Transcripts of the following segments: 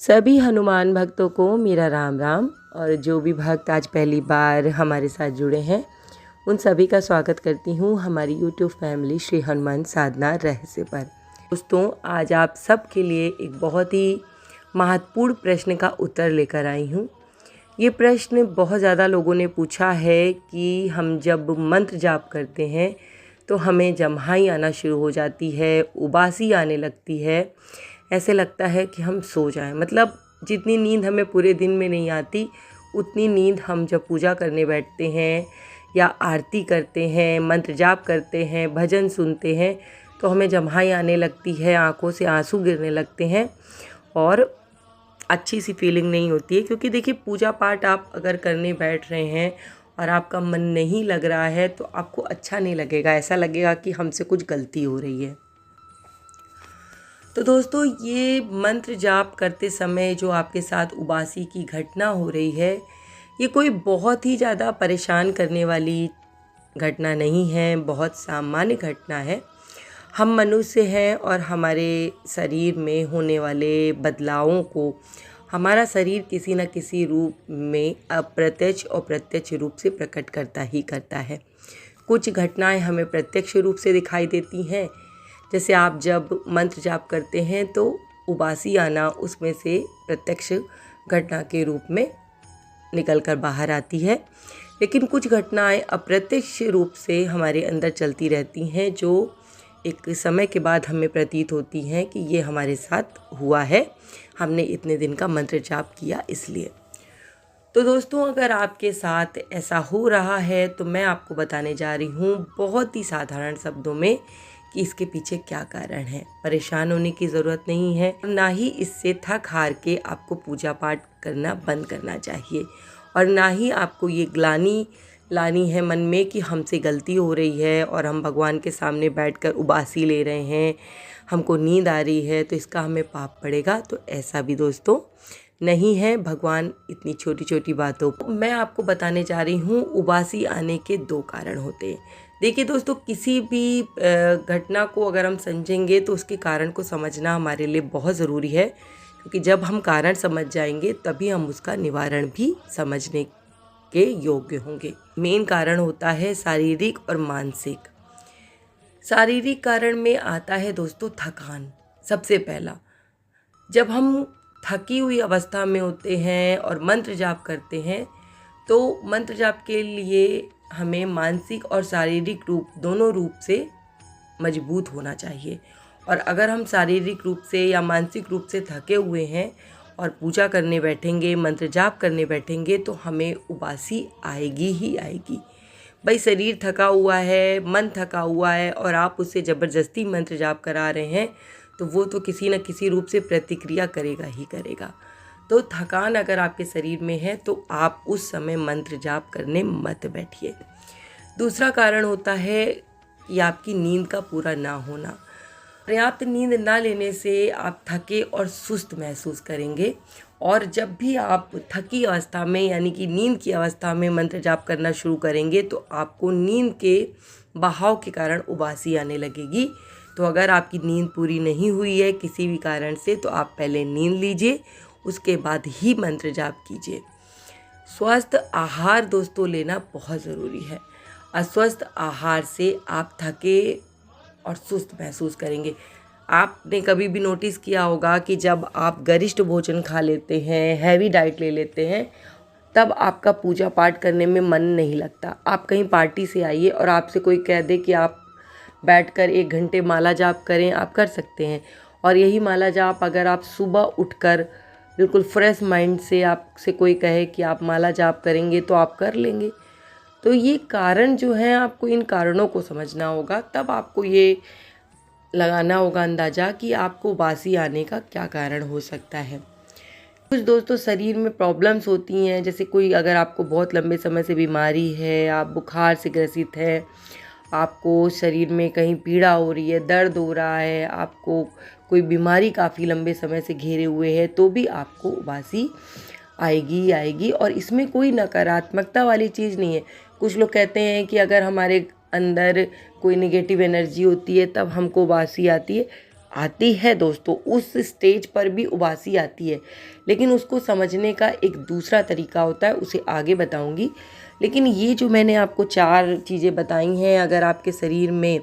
सभी हनुमान भक्तों को मेरा राम राम। और जो भी भक्त आज पहली बार हमारे साथ जुड़े हैं उन सभी का स्वागत करती हूँ हमारी यूट्यूब फैमिली श्री हनुमान साधना रहस्य पर। दोस्तों, आज आप सब के लिए एक बहुत ही महत्वपूर्ण प्रश्न का उत्तर लेकर आई हूँ। ये प्रश्न बहुत ज़्यादा लोगों ने पूछा है कि हम जब मंत्र जाप करते हैं तो हमें जम्हाई आना शुरू हो जाती है, उबासी आने लगती है, ऐसे लगता है कि हम सो जाएं। मतलब जितनी नींद हमें पूरे दिन में नहीं आती उतनी नींद हम जब पूजा करने बैठते हैं या आरती करते हैं, मंत्र जाप करते हैं, भजन सुनते हैं तो हमें जम्हाई आने लगती है, आंखों से आंसू गिरने लगते हैं और अच्छी सी फीलिंग नहीं होती है। क्योंकि देखिए, पूजा पाठ आप अगर करने बैठ रहे हैं और आपका मन नहीं लग रहा है तो आपको अच्छा नहीं लगेगा, ऐसा लगेगा कि हमसे कुछ गलती हो रही है। तो दोस्तों, ये मंत्र जाप करते समय जो आपके साथ उबासी की घटना हो रही है, ये कोई बहुत ही ज़्यादा परेशान करने वाली घटना नहीं है, बहुत सामान्य घटना है। हम मनुष्य हैं और हमारे शरीर में होने वाले बदलावों को हमारा शरीर किसी न किसी रूप में अप्रत्यक्ष और प्रत्यक्ष रूप से प्रकट करता ही करता है। कुछ घटनाएं हमें प्रत्यक्ष रूप से दिखाई देती हैं, जैसे आप जब मंत्र जाप करते हैं तो उबासी आना उसमें से प्रत्यक्ष घटना के रूप में निकल कर बाहर आती है। लेकिन कुछ घटनाएं अप्रत्यक्ष रूप से हमारे अंदर चलती रहती हैं, जो एक समय के बाद हमें प्रतीत होती हैं कि ये हमारे साथ हुआ है, हमने इतने दिन का मंत्र जाप किया इसलिए। तो दोस्तों, अगर आपके साथ ऐसा हो रहा है तो मैं आपको बताने जा रही हूँ बहुत ही साधारण शब्दों में कि इसके पीछे क्या कारण है। परेशान होने की ज़रूरत नहीं है, ना ही इससे थक हार के आपको पूजा पाठ करना बंद करना चाहिए, और ना ही आपको ये ग्लानि लानी है मन में कि हमसे गलती हो रही है और हम भगवान के सामने बैठकर उबासी ले रहे हैं, हमको नींद आ रही है तो इसका हमें पाप पड़ेगा। तो ऐसा भी दोस्तों नहीं है। भगवान इतनी छोटी छोटी बातों को मैं आपको बताने जा रही हूँ। उबासी आने के दो कारण होते हैं। देखिए दोस्तों, किसी भी घटना को अगर हम समझेंगे तो उसके कारण को समझना हमारे लिए बहुत ज़रूरी है, क्योंकि जब हम कारण समझ जाएंगे तभी हम उसका निवारण भी समझने के योग्य होंगे। मेन कारण होता है शारीरिक और मानसिक। शारीरिक कारण में आता है दोस्तों थकान। सबसे पहला, जब हम थकी हुई अवस्था में होते हैं और मंत्र जाप करते हैं तो मंत्र जाप के लिए हमें मानसिक और शारीरिक रूप दोनों रूप से मजबूत होना चाहिए। और अगर हम शारीरिक रूप से या मानसिक रूप से थके हुए हैं और पूजा करने बैठेंगे, मंत्र जाप करने बैठेंगे तो हमें उबासी आएगी ही आएगी। भाई, शरीर थका हुआ है, मन थका हुआ है और आप उससे ज़बरदस्ती मंत्र जाप करा रहे हैं तो वो तो किसी न किसी रूप से प्रतिक्रिया करेगा ही करेगा। तो थकान अगर आपके शरीर में है तो आप उस समय मंत्र जाप करने मत बैठिए। दूसरा कारण होता है कि आपकी नींद का पूरा ना होना। पर्याप्त नींद ना लेने से आप थके और सुस्त महसूस करेंगे, और जब भी आप थकी अवस्था में यानी कि नींद की अवस्था में मंत्र जाप करना शुरू करेंगे तो आपको नींद के बहाव के कारण उबासी आने लगेगी। तो अगर आपकी नींद पूरी नहीं हुई है किसी भी कारण से तो आप पहले नींद लीजिए, उसके बाद ही मंत्र जाप कीजिए। स्वस्थ आहार दोस्तों लेना बहुत ज़रूरी है। अस्वस्थ आहार से आप थके और सुस्त महसूस करेंगे। आपने कभी भी नोटिस किया होगा कि जब आप गरिष्ठ भोजन खा लेते हैं, हैवी डाइट ले लेते हैं, तब आपका पूजा पाठ करने में मन नहीं लगता। आप कहीं पार्टी से आइए और आपसे कोई कह दे कि आप बैठकर 1 घंटे माला जाप करें, आप कर सकते हैं। और यही माला जाप अगर आप सुबह उठकर बिल्कुल फ्रेश माइंड से आपसे कोई कहे कि आप माला जाप करेंगे तो आप कर लेंगे। तो ये कारण जो है, आपको इन कारणों को समझना होगा, तब आपको ये लगाना होगा अंदाज़ा कि आपको उबासी आने का क्या कारण हो सकता है। कुछ दोस्तों शरीर में प्रॉब्लम्स होती हैं, जैसे कोई अगर आपको बहुत लंबे समय से बीमारी है, आप बुखार से ग्रसित है, आपको शरीर में कहीं पीड़ा हो रही है, दर्द हो रहा है, आपको कोई बीमारी काफ़ी लंबे समय से घेरे हुए है, तो भी आपको उबासी आएगी ही आएगी। और इसमें कोई नकारात्मकता वाली चीज़ नहीं है। कुछ लोग कहते हैं कि अगर हमारे अंदर कोई नेगेटिव एनर्जी होती है तब हमको उबासी आती है। आती है दोस्तों, उस स्टेज पर भी उबासी आती है, लेकिन उसको समझने का एक दूसरा तरीका होता है, उसे आगे बताऊंगी। लेकिन ये जो मैंने आपको 4 चीज़ें बताई हैं, अगर आपके शरीर में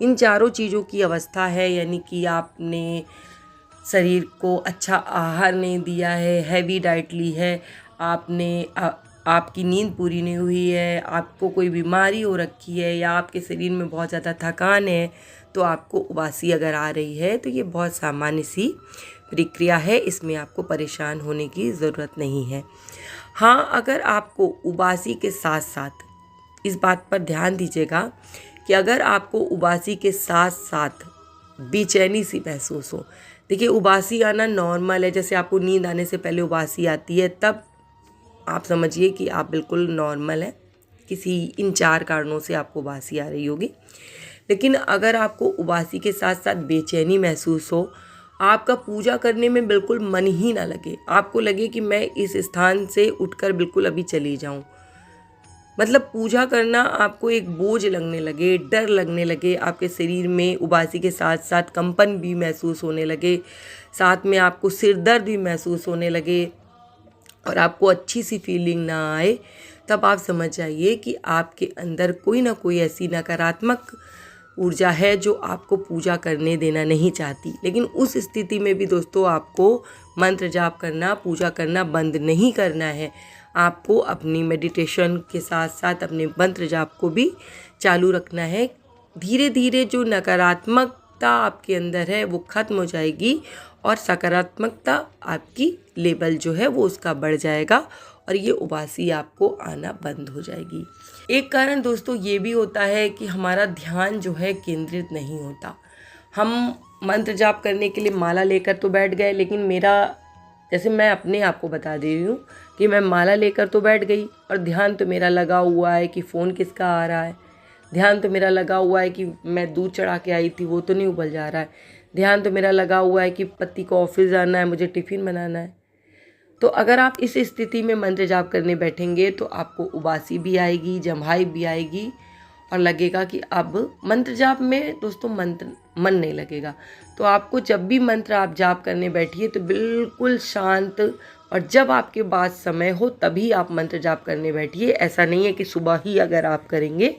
इन चारों चीज़ों की अवस्था है, यानी कि आपने शरीर को अच्छा आहार नहीं दिया है, हैवी डाइट ली है, आपकी नींद पूरी नहीं हुई है, आपको कोई बीमारी हो रखी है, या आपके शरीर में बहुत ज़्यादा थकान है, तो आपको उबासी अगर आ रही है तो ये बहुत सामान्य सी प्रक्रिया है, इसमें आपको परेशान होने की ज़रूरत नहीं है। हाँ, अगर आपको उबासी के साथ साथ इस बात पर ध्यान दीजिएगा कि अगर आपको उबासी के साथ साथ बेचैनी सी महसूस हो, देखिए उबासी आना नॉर्मल है, जैसे आपको नींद आने से पहले उबासी आती है, तब आप समझिए कि आप बिल्कुल नॉर्मल हैं, किसी इन 4 कारणों से आपको उबासी आ रही होगी। लेकिन अगर आपको उबासी के साथ साथ बेचैनी महसूस हो, आपका पूजा करने में बिल्कुल मन ही ना लगे, आपको लगे कि मैं इस स्थान से उठकर बिल्कुल अभी चली जाऊं, मतलब पूजा करना आपको एक बोझ लगने लगे, डर लगने लगे, आपके शरीर में उबासी के साथ साथ कंपन भी महसूस होने लगे, साथ में आपको सिर दर्द भी महसूस होने लगे और आपको अच्छी सी फीलिंग ना आए, तब आप समझ जाइए कि आपके अंदर कोई ना कोई ऐसी नकारात्मक ऊर्जा है जो आपको पूजा करने देना नहीं चाहती। लेकिन उस स्थिति में भी दोस्तों आपको मंत्र जाप करना, पूजा करना बंद नहीं करना है। आपको अपनी मेडिटेशन के साथ साथ अपने मंत्र जाप को भी चालू रखना है। धीरे धीरे जो नकारात्मकता आपके अंदर है वो खत्म हो जाएगी और सकारात्मकता आपकी लेवल जो है वो उसका बढ़ जाएगा और ये उबासी आपको आना बंद हो जाएगी। एक कारण दोस्तों ये भी होता है कि हमारा ध्यान जो है केंद्रित नहीं होता। हम मंत्र जाप करने के लिए माला लेकर तो बैठ गए, लेकिन जैसे मैं अपने आप को बता दे रही हूँ कि मैं माला लेकर तो बैठ गई और ध्यान तो मेरा लगा हुआ है कि फ़ोन किसका आ रहा है, ध्यान तो मेरा लगा हुआ है कि मैं दूध चढ़ा के आई थी वो तो नहीं उबल जा रहा है, ध्यान तो मेरा लगा हुआ है कि पति को ऑफिस जाना है, मुझे टिफ़िन बनाना है। तो अगर आप इस स्थिति में मंत्र जाप करने बैठेंगे तो आपको उबासी भी आएगी, जम्हाई भी आएगी और लगेगा कि अब मंत्र जाप में दोस्तों मन नहीं लगेगा। तो आपको जब भी मंत्र आप जाप करने बैठिए तो बिल्कुल शांत, और जब आपके पास समय हो तभी आप मंत्र जाप करने बैठिए। ऐसा नहीं है कि सुबह ही अगर आप करेंगे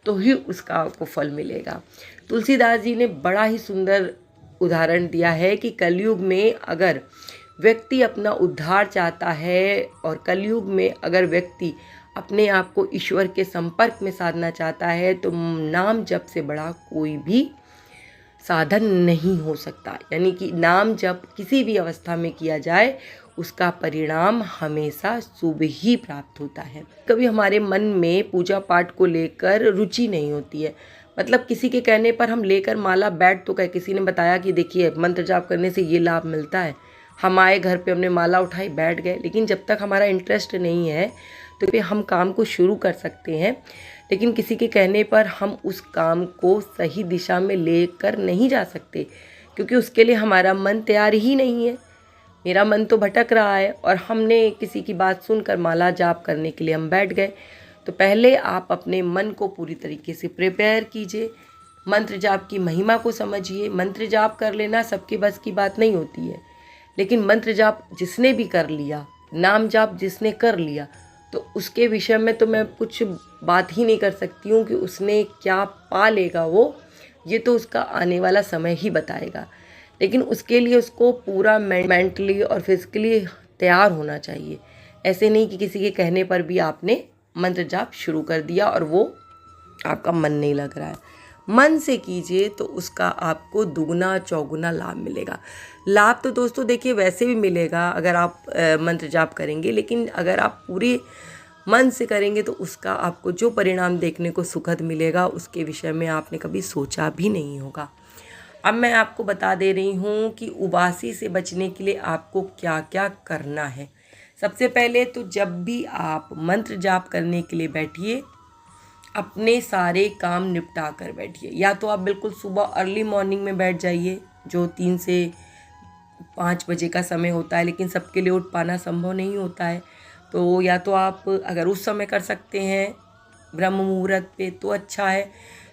तो ही उसका आपको फल मिलेगा। तुलसीदास जी ने बड़ा ही सुंदर उदाहरण दिया है कि कलयुग में अगर व्यक्ति अपना उद्धार चाहता है और कलयुग में अगर व्यक्ति अपने आप को ईश्वर के संपर्क में साधना चाहता है तो नाम जप से बड़ा कोई भी साधन नहीं हो सकता। यानी कि नाम जप किसी भी अवस्था में किया जाए उसका परिणाम हमेशा शुभ ही प्राप्त होता है। कभी हमारे मन में पूजा पाठ को लेकर रुचि नहीं होती है, मतलब किसी के कहने पर हम लेकर माला बैठ तो गए, किसी ने बताया कि देखिए मंत्र जाप करने से ये लाभ मिलता है, हम आए घर पे, हमने माला उठाई, बैठ गए। लेकिन जब तक हमारा इंटरेस्ट नहीं है तो फिर हम काम को शुरू कर सकते हैं, लेकिन किसी के कहने पर हम उस काम को सही दिशा में लेकर नहीं जा सकते, क्योंकि उसके लिए हमारा मन तैयार ही नहीं है। मेरा मन तो भटक रहा है और हमने किसी की बात सुनकर माला जाप करने के लिए हम बैठ गए। तो पहले आप अपने मन को पूरी तरीके से प्रिपेयर कीजिए, मंत्र जाप की महिमा को समझिए। मंत्र जाप कर लेना सबके बस की बात नहीं होती है, लेकिन मंत्र जाप जिसने भी कर लिया, नाम जाप जिसने कर लिया, तो उसके विषय में तो मैं कुछ बात ही नहीं कर सकती हूँ कि उसने क्या पा लेगा, वो ये तो उसका आने वाला समय ही बताएगा। लेकिन उसके लिए उसको पूरा मेंटली और फिजिकली तैयार होना चाहिए। ऐसे नहीं कि किसी के कहने पर भी आपने मंत्र जाप शुरू कर दिया और वो आपका मन नहीं लग रहा है। मन से कीजिए तो उसका आपको दुगना चौगुना लाभ मिलेगा। लाभ तो दोस्तों देखिए वैसे भी मिलेगा अगर आप मंत्र जाप करेंगे, लेकिन अगर आप पूरे मन से करेंगे तो उसका आपको जो परिणाम देखने को सुखद मिलेगा उसके विषय में आपने कभी सोचा भी नहीं होगा। अब मैं आपको बता दे रही हूँ कि उबासी से बचने के लिए आपको क्या क्या करना है। सबसे पहले तो जब भी आप मंत्र जाप करने के लिए बैठिए, अपने सारे काम निपटा कर बैठिए। या तो आप बिल्कुल सुबह अर्ली मॉर्निंग में बैठ जाइए, जो 3 से 5 बजे का समय होता है, लेकिन सबके लिए उठ पाना संभव नहीं होता है। तो या तो आप अगर उस समय कर सकते हैं ब्रह्म मुहूर्त पे तो अच्छा है,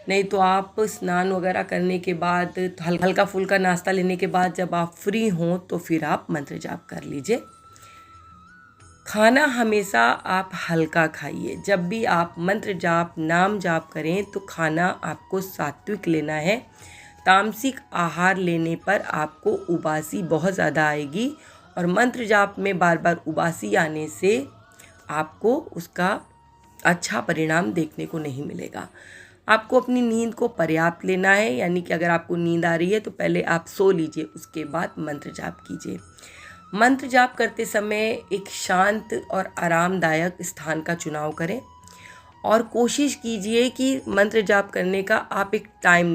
नहीं तो आप स्नान वगैरह करने के बाद, हल्का फुल्का नाश्ता लेने के बाद जब आप फ्री हों तो फिर आप मंत्र जाप कर लीजिए। खाना हमेशा आप हल्का खाइए। जब भी आप मंत्र जाप, नाम जाप करें तो खाना आपको सात्विक लेना है। तामसिक आहार लेने पर आपको उबासी बहुत ज़्यादा आएगी और मंत्र जाप में बार बार उबासी आने से आपको उसका अच्छा परिणाम देखने को नहीं मिलेगा। आपको अपनी नींद को पर्याप्त लेना है, यानी कि अगर आपको नींद आ रही है तो पहले आप सो लीजिए, उसके बाद मंत्र जाप कीजिए। मंत्र जाप करते समय एक शांत और आरामदायक स्थान का चुनाव करें और कोशिश कीजिए कि मंत्र जाप करने का आप एक टाइम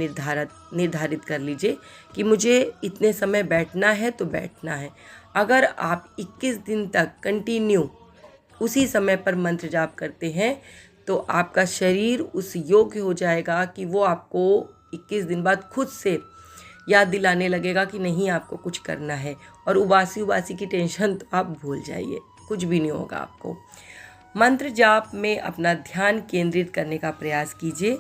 निर्धारित कर लीजिए कि मुझे इतने समय बैठना है तो बैठना है। अगर आप 21 दिन तक कंटिन्यू उसी समय पर मंत्र जाप करते हैं तो आपका शरीर उस योग्य हो जाएगा कि वो आपको 21 दिन बाद खुद से याद दिलाने लगेगा कि नहीं आपको कुछ करना है, और उबासी की टेंशन तो आप भूल जाइए, कुछ भी नहीं होगा आपको। मंत्र जाप में अपना ध्यान केंद्रित करने का प्रयास कीजिए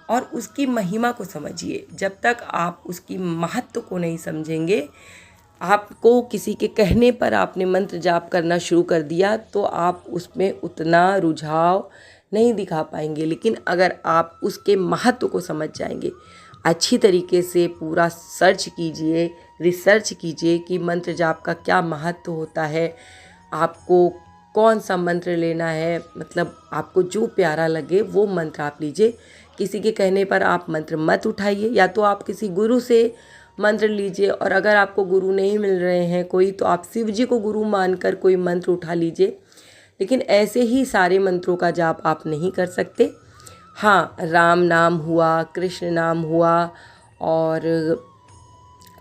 और उसकी महिमा को समझिए। जब तक आप उसकी महत्व को नहीं समझेंगे, आपको किसी के कहने पर आपने मंत्र जाप करना शुरू कर दिया तो आप उसमें उतना रुझाव नहीं दिखा पाएंगे। लेकिन अगर आप उसके महत्व को समझ जाएंगे, अच्छी तरीके से पूरा सर्च कीजिए, रिसर्च कीजिए कि मंत्र जाप का क्या महत्व होता है, आपको कौन सा मंत्र लेना है, मतलब आपको जो प्यारा लगे वो मंत्र आप लीजिए। किसी के कहने पर आप मंत्र मत उठाइए, या तो आप किसी गुरु से मंत्र लीजिए, और अगर आपको गुरु नहीं मिल रहे हैं कोई तो आप शिव जी को गुरु मानकर कोई मंत्र उठा लीजिए। लेकिन ऐसे ही सारे मंत्रों का जाप आप नहीं कर सकते। हाँ, राम नाम हुआ, कृष्ण नाम हुआ, और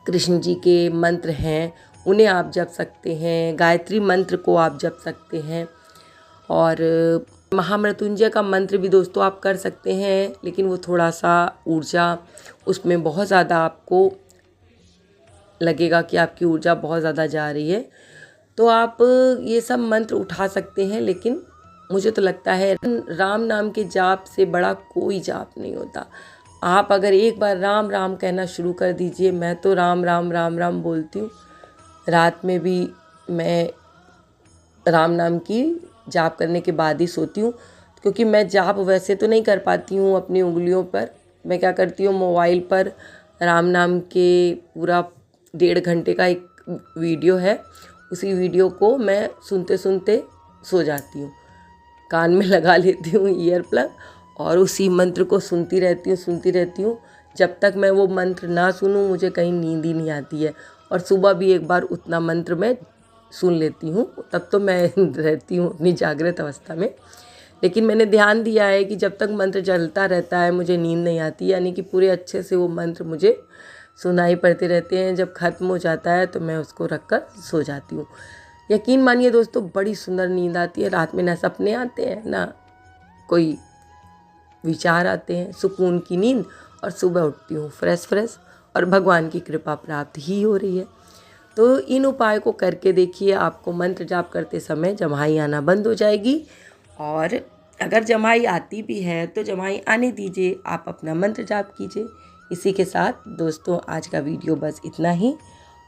कृष्ण जी के मंत्र हैं उन्हें आप जप सकते हैं, गायत्री मंत्र को आप जप सकते हैं, और महामृत्युंजय का मंत्र भी दोस्तों आप कर सकते हैं। लेकिन वो थोड़ा सा ऊर्जा उसमें बहुत ज़्यादा आपको लगेगा कि आपकी ऊर्जा बहुत ज़्यादा जा रही है, तो आप ये सब मंत्र उठा सकते हैं। लेकिन मुझे तो लगता है राम नाम के जाप से बड़ा कोई जाप नहीं होता। आप अगर एक बार राम राम कहना शुरू कर दीजिए, मैं तो राम राम राम राम बोलती हूँ, रात में भी मैं राम नाम की जाप करने के बाद ही सोती हूँ, क्योंकि मैं जाप वैसे तो नहीं कर पाती हूँ अपनी उंगलियों पर। मैं क्या करती हूँ, मोबाइल पर राम नाम के पूरा 1.5 घंटे का एक वीडियो है, उसी वीडियो को मैं सुनते सुनते सो जाती हूँ। कान में लगा लेती हूँ ईयर प्लग और उसी मंत्र को सुनती रहती हूँ जब तक मैं वो मंत्र ना सुनूँ मुझे कहीं नींद ही नहीं आती है। और सुबह भी एक बार उतना मंत्र मैं सुन लेती हूँ, तब तो मैं रहती हूँ अपनी जागृत अवस्था में। लेकिन मैंने ध्यान दिया है कि जब तक मंत्र चलता रहता है मुझे नींद नहीं आती, यानी कि पूरे अच्छे से वो मंत्र मुझे सुनाई पड़ते रहते हैं। जब ख़त्म हो जाता है तो मैं उसको रख कर सो जाती हूँ। यकीन मानिए दोस्तों, बड़ी सुंदर नींद आती है। रात में ना सपने आते हैं ना कोई विचार आते हैं, सुकून की नींद, और सुबह उठती हूँ फ्रेश और भगवान की कृपा प्राप्त ही हो रही है। तो इन उपाय को करके देखिए, आपको मंत्र जाप करते समय जम्हाई आना बंद हो जाएगी, और अगर जम्हाई आती भी है तो जम्हाई आने दीजिए, आप अपना मंत्र जाप कीजिए। इसी के साथ दोस्तों आज का वीडियो बस इतना ही,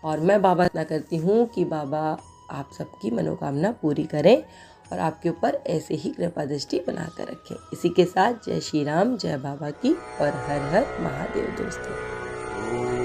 और मैं बाबा इतना करती हूँ कि बाबा आप सबकी मनोकामना पूरी करें और आपके ऊपर ऐसे ही कृपा दृष्टि बना कर रखें। इसी के साथ जय श्री राम, जय बाबा की, और हर हर महादेव दोस्तों।